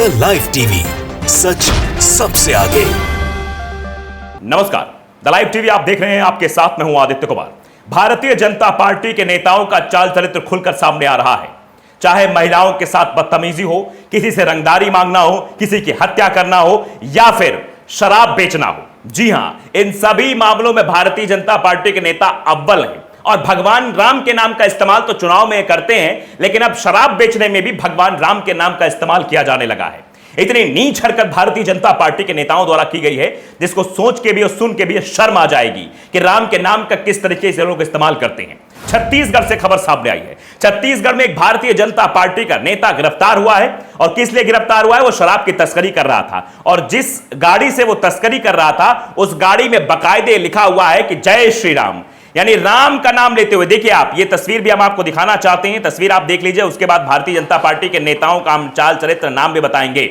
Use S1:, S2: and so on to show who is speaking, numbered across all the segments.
S1: The live TV, सच सबसे आगे।
S2: नमस्कार, द लाइव टीवी आप देख रहे हैं। आपके साथ में हूं आदित्य कुमार। भारतीय जनता पार्टी के नेताओं का चाल चरित्र खुलकर सामने आ रहा है। चाहे महिलाओं के साथ बदतमीजी हो, किसी से रंगदारी मांगना हो, किसी की हत्या करना हो या फिर शराब बेचना हो। जी हां, इन सभी मामलों में भारतीय जनता पार्टी के नेता अव्वल हैं। और भगवान राम के नाम का इस्तेमाल तो चुनाव में करते हैं, लेकिन अब शराब बेचने में भी भगवान राम के नाम का इस्तेमाल किया जाने लगा है। इतनी नीच हरकत भारतीय जनता पार्टी के नेताओं द्वारा की गई है, जिसको सोच के भी और सुन के भी शर्म आ जाएगी कि राम के नाम का किस तरीके से लोग इस्तेमाल करते हैं। छत्तीसगढ़ से खबर सामने आई है। छत्तीसगढ़ में एक भारतीय जनता पार्टी का नेता गिरफ्तार हुआ है। और किस लिए गिरफ्तार हुआ है? वो शराब की तस्करी कर रहा था। और जिस गाड़ी से वो तस्करी कर रहा था, उस गाड़ी में बाकायदे लिखा हुआ है कि जय श्री राम, यानी राम का नाम लेते हुए। देखिए आप, ये तस्वीर भी हम आपको दिखाना चाहते हैं। तस्वीर आप देख लीजिए, उसके बाद भारतीय जनता पार्टी के नेताओं का हम चाल चरित्र नाम भी बताएंगे।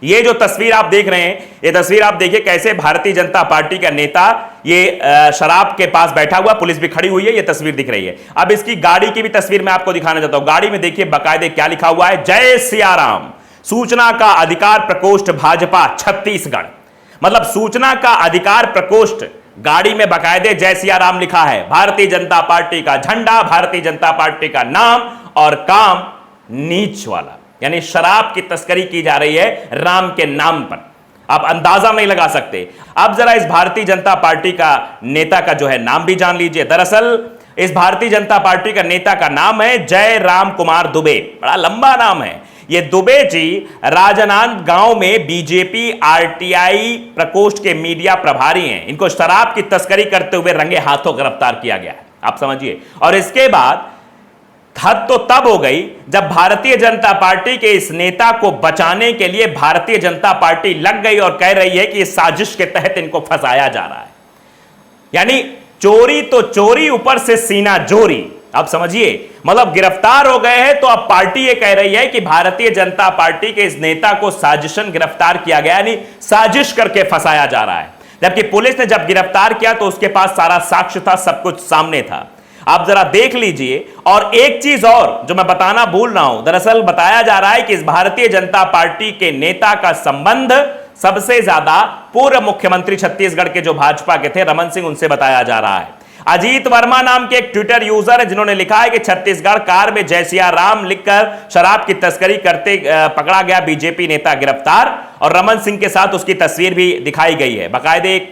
S2: ये जो तस्वीर आप देख रहे हैं, ये तस्वीर आप देखिए कैसे भारतीय जनता पार्टी का नेता ये शराब के पास बैठा हुआ, पुलिस भी खड़ी हुई है, ये तस्वीर दिख रही है। अब इसकी गाड़ी की भी तस्वीर मैं आपको दिखाना चाहता हूं। गाड़ी में देखिए बाकायदे क्या लिखा हुआ है, जय सिया राम, सूचना का अधिकार प्रकोष्ठ भाजपा छत्तीसगढ़। मतलब सूचना का अधिकार प्रकोष्ठ, गाड़ी में बाकायदे जय सिया राम लिखा है। भारतीय जनता पार्टी का झंडा, भारतीय जनता पार्टी का नाम और काम नीच वाला, यानी शराब की तस्करी की जा रही है राम के नाम पर। आप अंदाजा नहीं लगा सकते। अब जरा इस भारतीय जनता पार्टी का नेता का जो है नाम भी जान लीजिए। दरअसल इस भारतीय जनता पार्टी का नेता का नाम है जय राम कुमार दुबे। बड़ा लंबा नाम है। ये दुबे जी राजनांद गांव में बीजेपी आरटीआई प्रकोष्ठ के मीडिया प्रभारी हैं। इनको शराब की तस्करी करते हुए रंगे हाथों गिरफ्तार किया गया है, आप समझिए। और इसके बाद हद तो तब हो गई जब भारतीय जनता पार्टी के इस नेता को बचाने के लिए भारतीय जनता पार्टी लग गई और कह रही है कि इस साजिश के तहत इनको फंसाया जा रहा है। यानी चोरी तो चोरी, ऊपर से सीना जोरी। आप समझिए, मतलब गिरफ्तार हो गए हैं तो अब पार्टी ये कह रही है कि भारतीय जनता पार्टी के इस नेता को साजिशन गिरफ्तार किया गया, यानी साजिश करके फंसाया जा रहा है। जबकि पुलिस ने जब गिरफ्तार किया तो उसके पास सारा साक्ष्य था, सब कुछ सामने था। आप जरा देख लीजिए। और एक चीज और जो मैं बताना भूल रहा हूं, दरअसल बताया जा रहा है कि इस भारतीय जनता पार्टी के नेता का संबंध सबसे ज्यादा पूर्व मुख्यमंत्री छत्तीसगढ़ के जो भाजपा के थे रमन सिंह, उनसे बताया जा रहा है। अजीत वर्मा नाम के एक ट्विटर यूजर है जिन्होंने लिखा है कि छत्तीसगढ़ कार में जय सिया राम लिखकर शराब की तस्करी करते पकड़ा गया बीजेपी नेता गिरफ्तार। और रमन सिंह के साथ उसकी तस्वीर भी दिखाई गई है। बाकायदे एक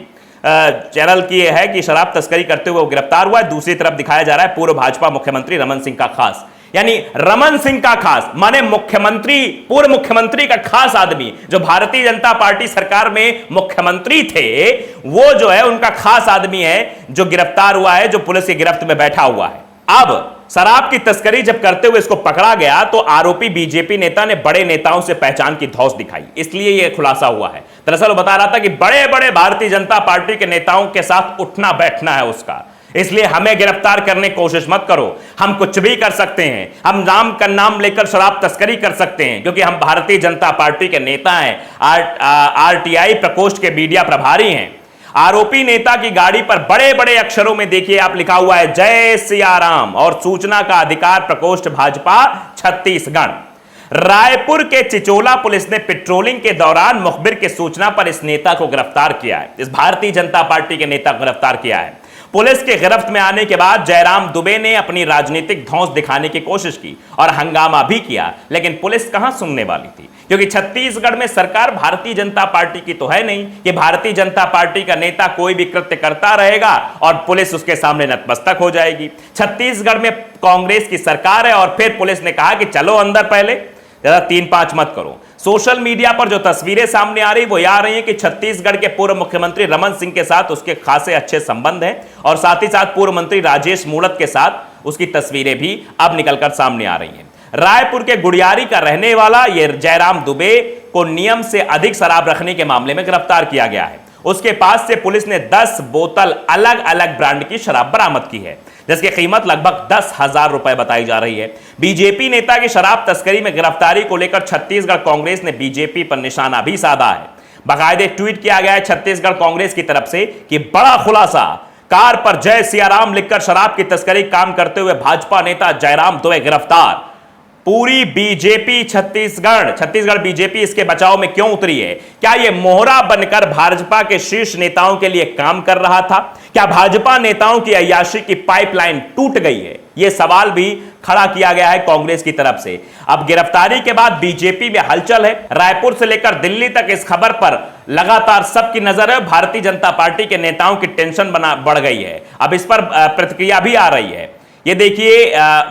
S2: चैनल की है कि शराब तस्करी करते हुए वो गिरफ्तार हुआ है। दूसरी तरफ दिखाया जा रहा है पूर्व भाजपा मुख्यमंत्री रमन सिंह का खास, यानी रमन सिंह का खास माने मुख्यमंत्री, पूर्व मुख्यमंत्री का खास आदमी जो भारतीय जनता पार्टी सरकार में मुख्यमंत्री थे, वो जो है उनका खास आदमी है जो गिरफ्तार हुआ है, जो पुलिस की गिरफ्त में बैठा हुआ है। अब शराब की तस्करी जब करते हुए इसको पकड़ा गया तो आरोपी बीजेपी नेता ने बड़े नेताओं से पहचान की धौंस दिखाई, इसलिए यह खुलासा हुआ है। दरअसल वो बता रहा था कि बड़े बड़े भारतीय जनता पार्टी के नेताओं के साथ उठना बैठना है उसका, इसलिए हमें गिरफ्तार करने की कोशिश मत करो। हम कुछ भी कर सकते हैं, हम राम का नाम लेकर शराब तस्करी कर सकते हैं, क्योंकि हम भारतीय जनता पार्टी के नेता हैं, आरटीआई प्रकोष्ठ के मीडिया प्रभारी हैं। आरोपी नेता की गाड़ी पर बड़े बड़े अक्षरों में देखिए आप लिखा हुआ है जय सिया राम और सूचना का अधिकार प्रकोष्ठ भाजपा छत्तीसगढ़। रायपुर के चिचोला पुलिस ने पेट्रोलिंग के दौरान मुखबिर की सूचना पर इस नेता को गिरफ्तार किया है। इस भारतीय जनता पार्टी के नेता को गिरफ्तार किया है। पुलिस के गिरफ्त में आने के बाद जयराम दुबे ने अपनी राजनीतिक धौंस दिखाने की कोशिश की और हंगामा भी किया, लेकिन पुलिस कहां सुनने वाली थी, क्योंकि छत्तीसगढ़ में सरकार भारतीय जनता पार्टी की तो है नहीं कि भारतीय जनता पार्टी का नेता कोई भी कृत्य करता रहेगा और पुलिस उसके सामने नतमस्तक हो जाएगी। छत्तीसगढ़ में कांग्रेस की सरकार है और फिर पुलिस ने कहा कि चलो अंदर, पहले ज्यादा 3-5 मत करो। सोशल मीडिया पर जो तस्वीरें सामने आ रही वो आ रही है कि छत्तीसगढ़ के पूर्व मुख्यमंत्री रमन सिंह के साथ उसके खासे अच्छे संबंध हैं और साथ ही साथ पूर्व मंत्री राजेश मूणत के साथ उसकी तस्वीरें भी अब निकलकर सामने आ रही हैं। रायपुर के गुड़ियारी का रहने वाला यह जयराम दुबे को नियम से अधिक शराब रखने के मामले में गिरफ्तार किया गया है। उसके पास से पुलिस ने 10 बोतल अलग अलग ब्रांड की शराब बरामद की है, जिसकी कीमत लगभग 10,000 रुपए बताई जा रही है। बीजेपी नेता की शराब तस्करी में गिरफ्तारी को लेकर छत्तीसगढ़ कांग्रेस ने बीजेपी पर निशाना भी साधा है। बाकायदे ट्वीट किया गया है छत्तीसगढ़ कांग्रेस की तरफ से कि बड़ा खुलासा, कार पर जय सिया राम लिखकर शराब की तस्करी काम करते हुए भाजपा नेता जयराम दुबे गिरफ्तार। पूरी बीजेपी छत्तीसगढ़ बीजेपी इसके बचाव में क्यों उतरी है? क्या यह मोहरा बनकर भाजपा के शीर्ष नेताओं के लिए काम कर रहा था? क्या भाजपा नेताओं की अय्याशी की पाइपलाइन टूट गई है? यह सवाल भी खड़ा किया गया है कांग्रेस की तरफ से। अब गिरफ्तारी के बाद बीजेपी में हलचल है। रायपुर से लेकर दिल्ली तक इस खबर पर लगातार सबकी नजर है। भारतीय जनता पार्टी के नेताओं की टेंशन बढ़ गई है। अब इस पर प्रतिक्रिया भी आ रही है। ये देखिए,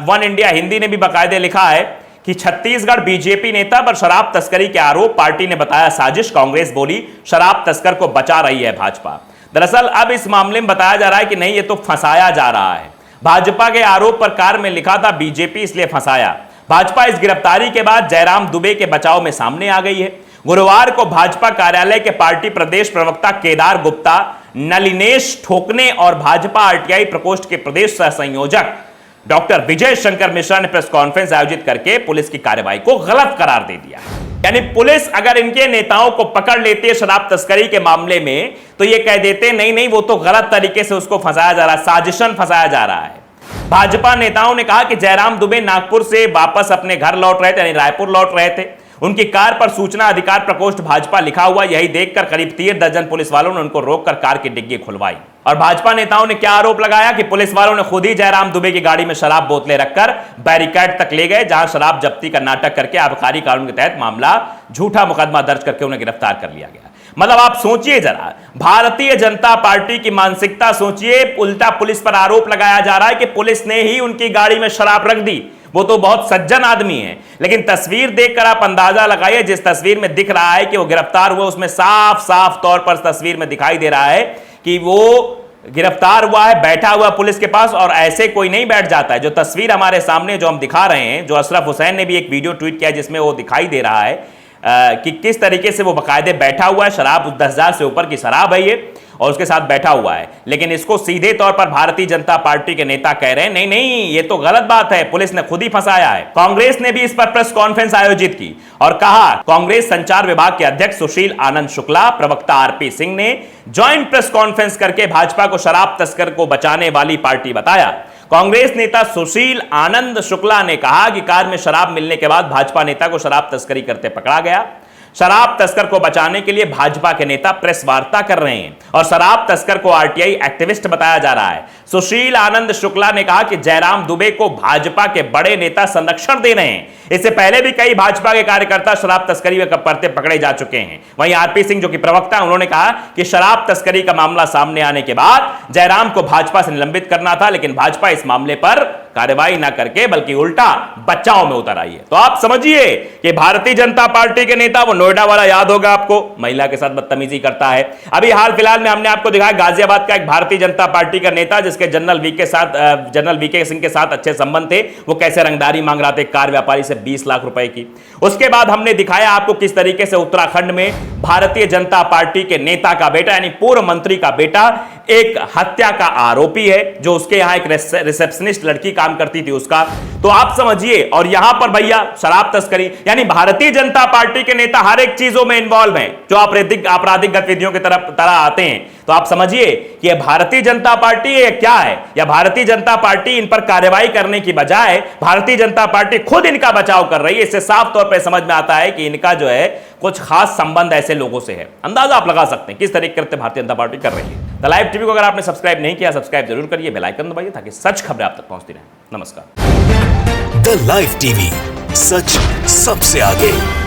S2: वन इंडिया हिंदी ने भी बाकायदे लिखा है कि छत्तीसगढ़ बीजेपी नेता पर शराब तस्करी के आरोप, पार्टी ने बताया साजिश। कांग्रेस बोली शराब तस्कर को बचा रही है भाजपा। दरअसल अब इस मामले में बताया जा रहा है कि नहीं, ये तो फंसाया जा रहा है। भाजपा के आरोप पर कार में लिखा था बीजेपी इसलिए फंसाया। भाजपा इस गिरफ्तारी के बाद जयराम दुबे के बचाव में सामने आ गई है। गुरुवार को भाजपा कार्यालय के पार्टी प्रदेश प्रवक्ता केदार गुप्ता, नलिनेश ठोकने और भाजपा आरटीआई प्रकोष्ठ के प्रदेश सह संयोजक डॉक्टर विजय शंकर मिश्रा ने प्रेस कॉन्फ्रेंस आयोजित करके पुलिस की कार्रवाई को गलत करार दे दिया। यानी पुलिस अगर इनके नेताओं को पकड़ लेती है शराब तस्करी के मामले में, तो ये कह देते नहीं वो तो गलत तरीके से उसको फंसाया जा रहा है, साजिशन फंसाया जा रहा है। भाजपा नेताओं ने कहा कि जयराम दुबे नागपुर से वापस अपने घर लौट रहे थे, यानी रायपुर लौट रहे थे। उनकी कार पर सूचना अधिकार प्रकोष्ठ भाजपा लिखा हुआ, यही देखकर करीब 3 दर्जन पुलिस वालों ने उनको रोककर कार की डिग्गी खुलवाई। और भाजपा नेताओं ने क्या आरोप लगाया कि पुलिस वालों ने खुद ही जयराम दुबे की गाड़ी में शराब बोतलें रखकर बैरिकेड तक ले गए, जहां शराब जब्ती का नाटक करके आबकारी कानून के तहत मामला झूठा मुकदमा दर्ज करके उन्हें गिरफ्तार कर लिया गया। मतलब आप सोचिए जरा, भारतीय जनता पार्टी की मानसिकता सोचिए। उल्टा पुलिस पर आरोप लगाया जा रहा है कि पुलिस ने ही उनकी गाड़ी में शराब रख दी। वो तो बहुत सज्जन आदमी है, लेकिन तस्वीर देखकर आप अंदाजा लगाइए। जिस तस्वीर में दिख रहा है कि वो गिरफ्तार हुए, उसमें साफ साफ तौर पर तस्वीर में दिखाई दे रहा है कि वो गिरफ्तार हुआ है, बैठा हुआ पुलिस के पास। और ऐसे कोई नहीं बैठ जाता है। जो तस्वीर हमारे सामने जो हम दिखा रहे हैं, जो अशरफ हुसैन ने भी एक वीडियो ट्वीट किया जिसमें वो दिखाई दे रहा है कि किस तरीके से वो बाकायदे बैठा हुआ है। शराब 10,000 से ऊपर की शराब है ये, और उसके साथ बैठा हुआ है। लेकिन इसको सीधे तौर पर भारतीय जनता पार्टी के नेता कह रहे हैं नहीं ये तो गलत बात है, पुलिस ने खुद ही फंसाया है। कांग्रेस ने भी इस पर प्रेस कॉन्फ्रेंस आयोजित की और कहा, कांग्रेस संचार विभाग के अध्यक्ष सुशील आनंद शुक्ला, प्रवक्ता आरपी सिंह ने ज्वाइंट प्रेस कॉन्फ्रेंस करके भाजपा को शराब तस्कर को बचाने वाली पार्टी बताया। कांग्रेस नेता सुशील आनंद शुक्ला ने कहा कि कार में शराब मिलने के बाद भाजपा नेता को शराब तस्करी करते पकड़ा गया। शराब तस्कर को बचाने के लिए भाजपा के नेता प्रेस वार्ता कर रहे हैं और शराब तस्कर को आरटीआई एक्टिविस्ट बताया जा रहा है। सुशील आनंद शुक्ला ने कहा कि जयराम दुबे को भाजपा के बड़े नेता संरक्षण दे रहे हैं। इससे पहले भी कई भाजपा के कार्यकर्ता शराब तस्करी में करते पकड़े जा चुके हैं। वहीं आरपी सिंह जो कि प्रवक्ता, उन्होंने कहा कि शराब तस्करी का मामला सामने आने के बाद जयराम को भाजपा से निलंबित करना था, लेकिन भाजपा इस मामले पर कार्रवाई ना करके बल्कि उल्टा बचाव में उतर आई है। तो आप समझिए कि भारतीय जनता पार्टी के नेता, वो नोएडा वाला याद होगा आपको, महिला के साथ बदतमीजी करता है। अभी हाल फिलहाल में हमने आपको दिखाया गाजियाबाद का एक भारतीय जनता पार्टी का नेता जिसके जनरल वीके सिंह के साथ अच्छे संबंध थे, वो कैसे रंगदारी मांग रहा था कार व्यापारी से 20 लाख रुपए की। उसके बाद हमने दिखाया आपको किस तरीके से उत्तराखंड में भारतीय जनता पार्टी के नेता का बेटा, यानी पूर्व मंत्री का बेटा, एक हत्या का आरोपी है, जो उसके यहां एक रिसेप्शनिस्ट लड़की काम करती थी उसका। तो आप समझिए, और यहां पर भैया शराब तस्करी, यानी भारतीय जनता पार्टी के नेता हर एक चीजों में इन्वॉल्व हैं जो आपराधिक गतिविधियों की तरह आते हैं। तो आप समझिए कि भारतीय जनता पार्टी ये क्या है, या भारतीय जनता पार्टी इन पर कार्रवाई करने की बजाय भारतीय जनता पार्टी खुद इनका बचाव कर रही है। इससे साफ तौर पर समझ में आता है कि इनका जो है कुछ खास संबंध ऐसे लोगों से है। अंदाजा आप लगा सकते हैं किस तरीके से भारतीय जनता पार्टी कर रही है। द लाइव टीवी को अगर आपने सब्सक्राइब नहीं किया, सब्सक्राइब जरूर करिए, बेल आइकन दबाइए ताकि सच खबरें आप तक पहुंचती रहें। नमस्कार।
S1: द लाइव टीवी, सच सबसे आगे।